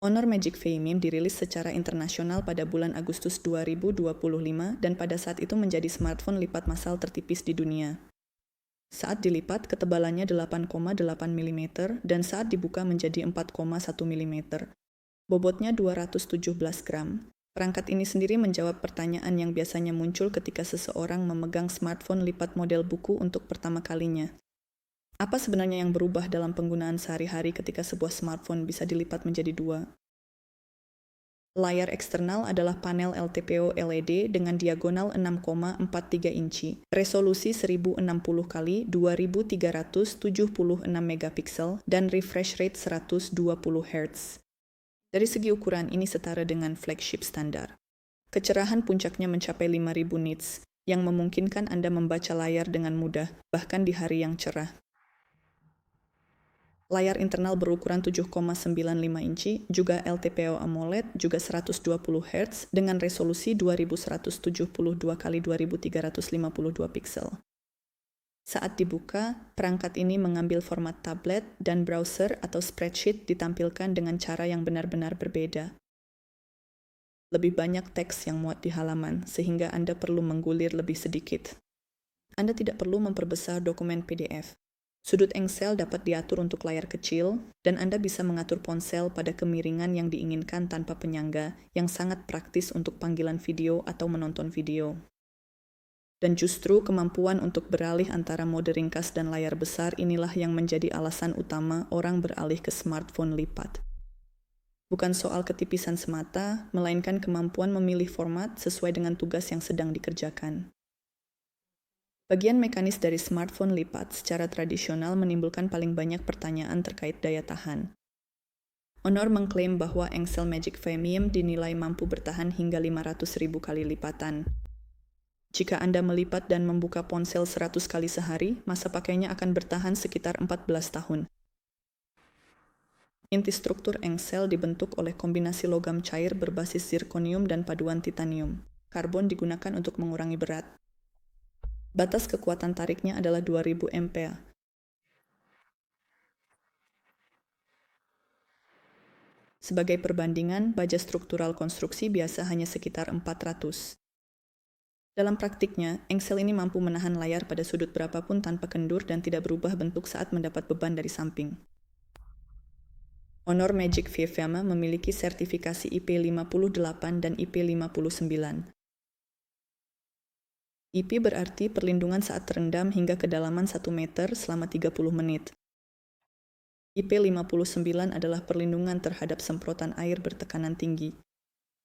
Honor Magic Femime dirilis secara internasional pada bulan Agustus 2025 dan pada saat itu menjadi smartphone lipat massal tertipis di dunia. Saat dilipat, ketebalannya 8,8 mm dan saat dibuka menjadi 4,1 mm. Bobotnya 217 gram. Perangkat ini sendiri menjawab pertanyaan yang biasanya muncul ketika seseorang memegang smartphone lipat model buku untuk pertama kalinya. Apa sebenarnya yang berubah dalam penggunaan sehari-hari ketika sebuah smartphone bisa dilipat menjadi dua? Layar eksternal adalah panel LTPO LED dengan diagonal 6,43 inci, resolusi 1060 x 2376 megapiksel, dan refresh rate 120 Hz. Dari segi ukuran, ini setara dengan flagship standar. Kecerahan puncaknya mencapai 5000 nits, yang memungkinkan Anda membaca layar dengan mudah, bahkan di hari yang cerah. Layar internal berukuran 7,95 inci, juga LTPO AMOLED, juga 120 Hz, dengan resolusi 2172 x 2352 piksel. Saat dibuka, perangkat ini mengambil format tablet dan browser atau spreadsheet ditampilkan dengan cara yang benar-benar berbeda. Lebih banyak teks yang muat di halaman, sehingga Anda perlu menggulir lebih sedikit. Anda tidak perlu memperbesar dokumen PDF. Sudut engsel dapat diatur untuk layar kecil, dan Anda bisa mengatur ponsel pada kemiringan yang diinginkan tanpa penyangga, yang sangat praktis untuk panggilan video atau menonton video. Dan justru kemampuan untuk beralih antara mode ringkas dan layar besar inilah yang menjadi alasan utama orang beralih ke smartphone lipat. Bukan soal ketipisan semata, melainkan kemampuan memilih format sesuai dengan tugas yang sedang dikerjakan. Bagian mekanis dari smartphone lipat secara tradisional menimbulkan paling banyak pertanyaan terkait daya tahan. Honor mengklaim bahwa engsel Magic Femime dinilai mampu bertahan hingga 500.000 kali lipatan. Jika Anda melipat dan membuka ponsel 100 kali sehari, masa pakainya akan bertahan sekitar 14 tahun. Inti struktur engsel dibentuk oleh kombinasi logam cair berbasis zirconium dan paduan titanium. Karbon digunakan untuk mengurangi berat. Batas kekuatan tariknya adalah 2000 ampere. Sebagai perbandingan, baja struktural konstruksi biasa hanya sekitar 400. Dalam praktiknya, engsel ini mampu menahan layar pada sudut berapapun tanpa kendur dan tidak berubah bentuk saat mendapat beban dari samping. Honor Magic Femime memiliki sertifikasi IP58 dan IP59. IP berarti perlindungan saat terendam hingga kedalaman 1 meter selama 30 menit. IP59 adalah perlindungan terhadap semprotan air bertekanan tinggi.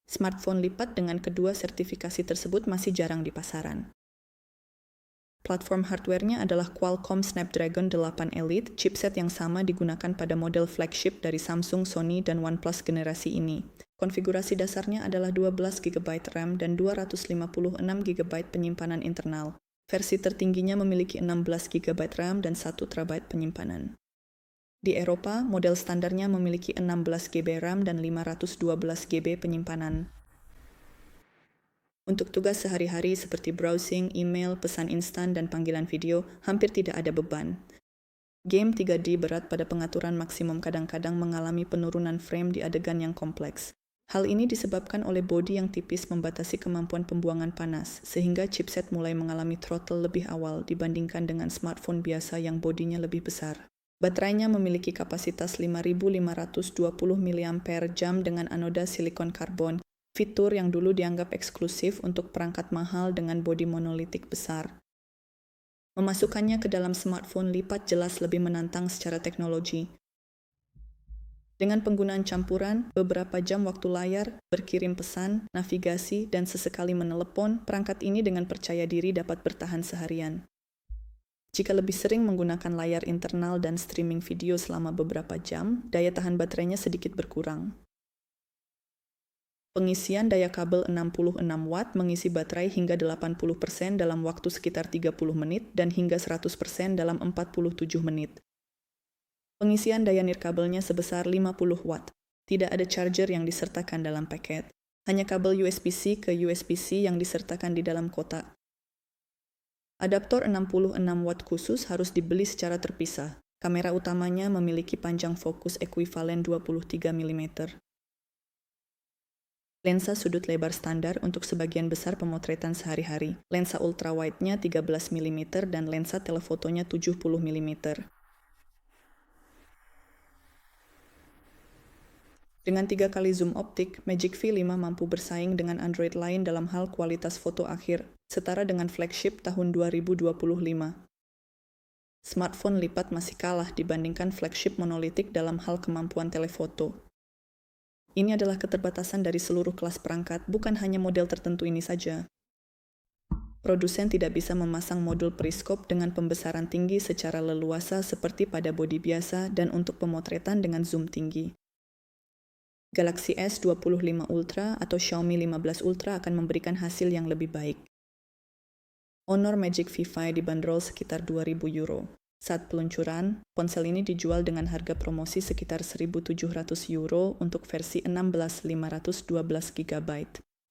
Smartphone lipat dengan kedua sertifikasi tersebut masih jarang di pasaran. Platform hardware-nya adalah Qualcomm Snapdragon 8 Elite, chipset yang sama digunakan pada model flagship dari Samsung, Sony, dan OnePlus generasi ini. Konfigurasi dasarnya adalah 12 GB RAM dan 256 GB penyimpanan internal. Versi tertingginya memiliki 16 GB RAM dan 1 TB penyimpanan. Di Eropa, model standarnya memiliki 16 GB RAM dan 512 GB penyimpanan. Untuk tugas sehari-hari seperti browsing, email, pesan instan, dan panggilan video, hampir tidak ada beban. Game 3D berat pada pengaturan maksimum kadang-kadang mengalami penurunan frame di adegan yang kompleks. Hal ini disebabkan oleh bodi yang tipis membatasi kemampuan pembuangan panas, sehingga chipset mulai mengalami throttle lebih awal dibandingkan dengan smartphone biasa yang bodinya lebih besar. Baterainya memiliki kapasitas 5520 mAh dengan anoda silikon karbon, fitur yang dulu dianggap eksklusif untuk perangkat mahal dengan bodi monolitik besar. Memasukkannya ke dalam smartphone lipat jelas lebih menantang secara teknologi. Dengan penggunaan campuran, beberapa jam waktu layar, berkirim pesan, navigasi, dan sesekali menelepon, perangkat ini dengan percaya diri dapat bertahan seharian. Jika lebih sering menggunakan layar internal dan streaming video selama beberapa jam, daya tahan baterainya sedikit berkurang. Pengisian daya kabel 66 watt mengisi baterai hingga 80% dalam waktu sekitar 30 menit dan hingga 100% dalam 47 menit. Pengisian daya nirkabelnya sebesar 50 watt. Tidak ada charger yang disertakan dalam paket. Hanya kabel USB-C ke USB-C yang disertakan di dalam kotak. Adaptor 66 watt khusus harus dibeli secara terpisah. Kamera utamanya memiliki panjang fokus ekuivalen 23 mm. Lensa sudut lebar standar untuk sebagian besar pemotretan sehari-hari. Lensa ultrawide-nya 13 mm dan lensa telefotonya 70 mm. Dengan 3 kali zoom optik, Magic V5 mampu bersaing dengan Android lain dalam hal kualitas foto akhir, setara dengan flagship tahun 2025. Smartphone lipat masih kalah dibandingkan flagship monolitik dalam hal kemampuan telefoto. Ini adalah keterbatasan dari seluruh kelas perangkat, bukan hanya model tertentu ini saja. Produsen tidak bisa memasang modul periskop dengan pembesaran tinggi secara leluasa seperti pada bodi biasa dan untuk pemotretan dengan zoom tinggi. Galaxy S25 Ultra atau Xiaomi 15 Ultra akan memberikan hasil yang lebih baik. Honor Magic V5 dibanderol sekitar 2.000 euro. Saat peluncuran, ponsel ini dijual dengan harga promosi sekitar 1.700 euro untuk versi 16 512 GB.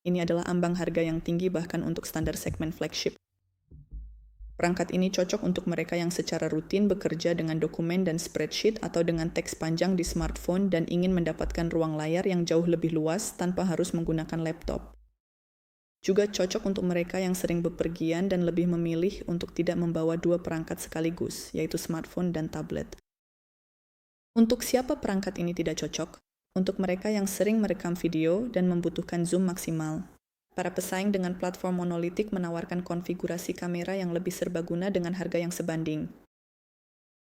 Ini adalah ambang harga yang tinggi bahkan untuk standar segmen flagship. Perangkat ini cocok untuk mereka yang secara rutin bekerja dengan dokumen dan spreadsheet atau dengan teks panjang di smartphone dan ingin mendapatkan ruang layar yang jauh lebih luas tanpa harus menggunakan laptop. Juga cocok untuk mereka yang sering bepergian dan lebih memilih untuk tidak membawa dua perangkat sekaligus, yaitu smartphone dan tablet. Untuk siapa perangkat ini tidak cocok? Untuk mereka yang sering merekam video dan membutuhkan zoom maksimal. Para pesaing dengan platform monolitik menawarkan konfigurasi kamera yang lebih serbaguna dengan harga yang sebanding.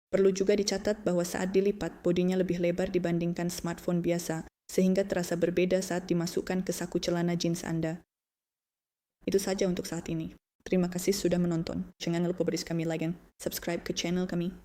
Perlu juga dicatat bahwa saat dilipat, bodinya lebih lebar dibandingkan smartphone biasa, sehingga terasa berbeda saat dimasukkan ke saku celana jeans Anda. Itu saja untuk saat ini. Terima kasih sudah menonton. Jangan lupa beri kami like dan subscribe ke channel kami.